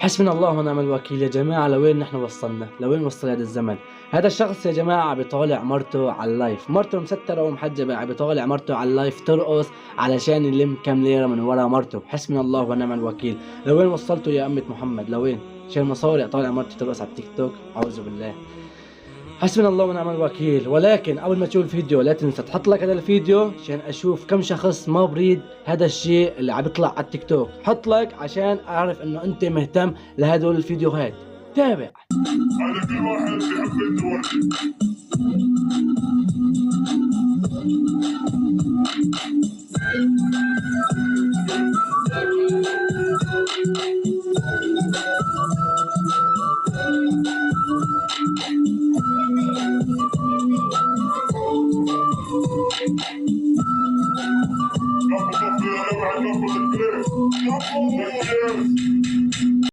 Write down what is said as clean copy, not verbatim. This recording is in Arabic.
حسبنا الله ونعم الوكيل. يا جماعة لوين نحن وصلنا؟ لوين وصل هذا الزمن؟ هذا الشخص يا جماعة بيطالع مرته على اللايف، مرته مسترة ومحجبة، بيطالع مرته على اللايف ترقص علشان يلم كم ليرة من ورا مرته. حسبنا الله ونعم الوكيل. لوين وصلتوا يا أمة محمد؟ لوين؟ عشان مصاري أطالع مرتي ترقص على التيك توك؟ أعوذ بالله. حسبنا الله ونعم الوكيل. ولكن قبل ما تشوف الفيديو لا تنسى تحط لك هذا الفيديو عشان اشوف كم شخص ما بريد هذا الشيء اللي عم يطلع على التيك توك. حط لك عشان اعرف انه انت مهتم لهدول الفيديوهات. تابع. على كل واحد بيحب يتورط.